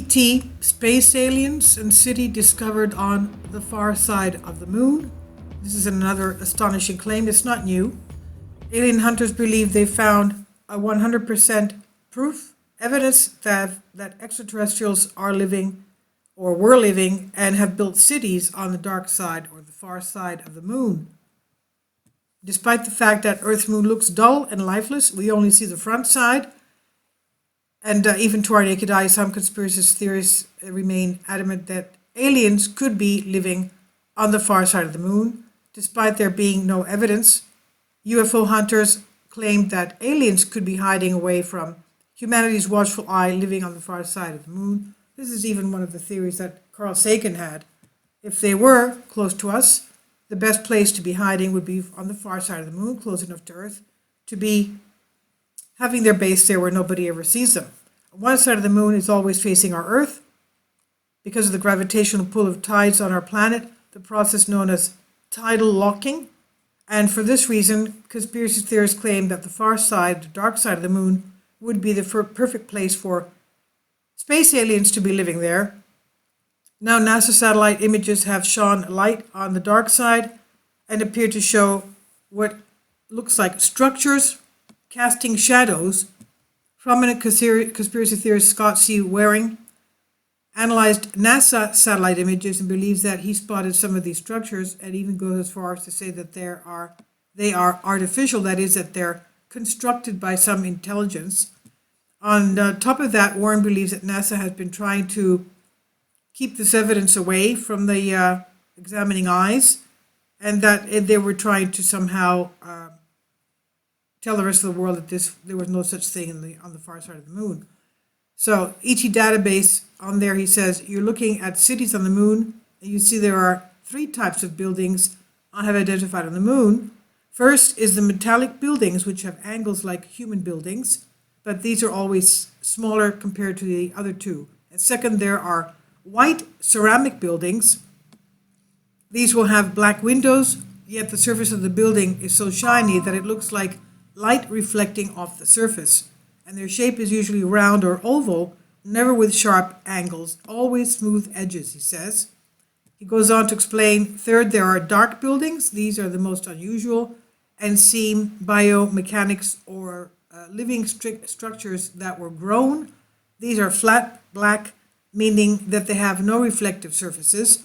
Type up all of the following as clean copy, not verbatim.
ET, space aliens and city discovered on the far side of the moon. This is another astonishing claim. It's not new. Alien hunters believe they found a 100% proof, evidence that extraterrestrials are living or were living and have built cities on the dark side or the far side of the moon. Despite the fact that Earth's moon looks dull and lifeless, we only see the front side. And even to our naked eye, some conspiracy theorists remain adamant that aliens could be living on the far side of the moon. Despite there being no evidence, UFO hunters claimed that aliens could be hiding away from humanity's watchful eye, living on the far side of the moon. This is even one of the theories that Carl Sagan had. If they were close to us, the best place to be hiding would be on the far side of the moon, close enough to Earth, to be having their base there where nobody ever sees them. One side of the moon is always facing our Earth. Because of the gravitational pull of tides on our planet, the process known as tidal locking. And for this reason, conspiracy theorists claim that the far side, the dark side of the moon, would be the perfect place for space aliens to be living there. Now NASA satellite images have shone light on the dark side and appear to show what looks like structures casting shadows. Prominent conspiracy theorist Scott C. Waring analyzed NASA satellite images and believes that he spotted some of these structures, and even goes as far as to say that they are artificial, that is, that they're constructed by some intelligence. On top of that, Warren believes that NASA has been trying to keep this evidence away from the examining eyes, and that they were trying to somehow tell the rest of the world that there was no such thing on the far side of the moon. So ET database, on there he says, you're looking at cities on the moon, and you see there are 3 types of buildings I have identified on the moon. First is the metallic buildings, which have angles like human buildings, but these are always smaller compared to the other 2. And second, there are white ceramic buildings. These will have black windows, yet the surface of the building is so shiny that it looks like light reflecting off the surface. And their shape is usually round or oval, never with sharp angles, always smooth edges, he says. He goes on to explain, third, there are dark buildings. These are the most unusual and seem biomechanics or living structures that were grown. These are flat black, meaning that they have no reflective surfaces.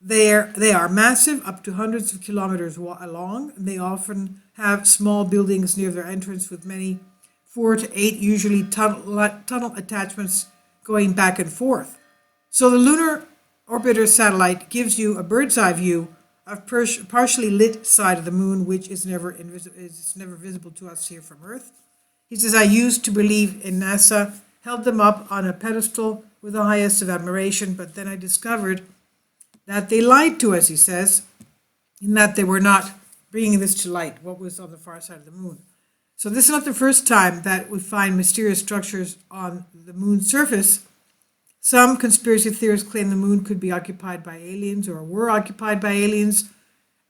They are massive, up to hundreds of kilometers long. They often have small buildings near their entrance with many 4 to 8, usually tunnel attachments going back and forth. So the lunar orbiter satellite gives you a bird's eye view of partially lit side of the moon, which is never visible to us here from Earth. He says, I used to believe in NASA, held them up on a pedestal with the highest of admiration, but then I discovered that they lied to us, he says, in that they were not bringing this to light, what was on the far side of the moon. So this is not the first time that we find mysterious structures on the moon's surface. Some conspiracy theorists claim the moon could be occupied by aliens or were occupied by aliens,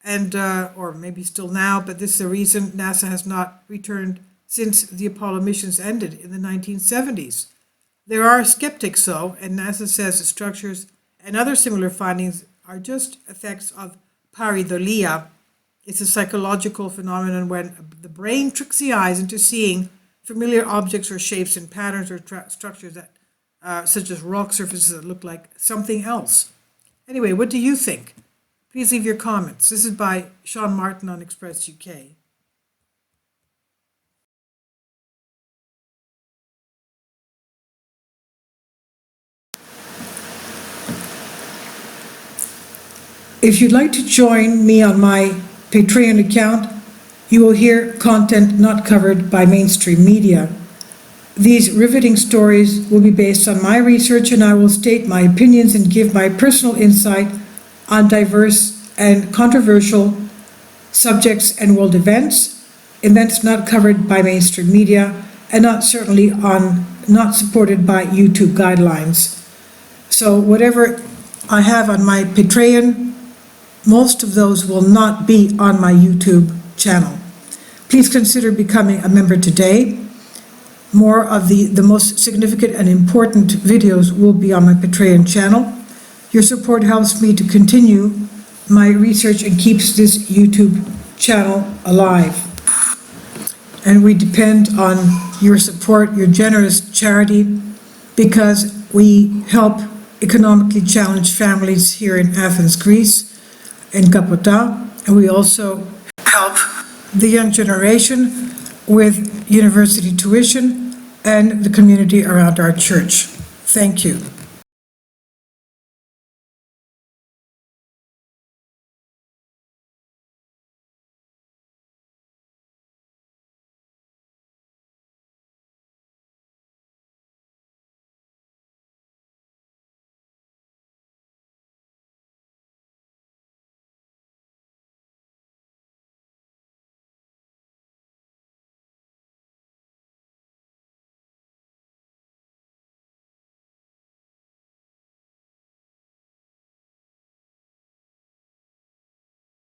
and or maybe still now, but this is the reason NASA has not returned since the Apollo missions ended in the 1970s. There are skeptics, though, and NASA says the structures and other similar findings are just effects of pareidolia. It's a psychological phenomenon when the brain tricks the eyes into seeing familiar objects or shapes and patterns or structures that, such as rock surfaces that look like something else. Anyway, what do you think? Please leave your comments. This is by Sean Martin on Express UK. If you'd like to join me on my Patreon account, you will hear content not covered by mainstream media. These riveting stories will be based on my research, and I will state my opinions and give my personal insight on diverse and controversial subjects and world events not covered by mainstream media, and not supported by YouTube guidelines. So whatever I have on my Patreon, most of those will not be on my YouTube channel. Please consider becoming a member today. More of the most significant and important videos will be on my Patreon channel. Your support helps me to continue my research and keeps this YouTube channel alive. And we depend on your support, your generous charity, because we help economically challenged families here in Athens, Greece, in Kapota, and we also help the young generation with university tuition and the community around our church. Thank you.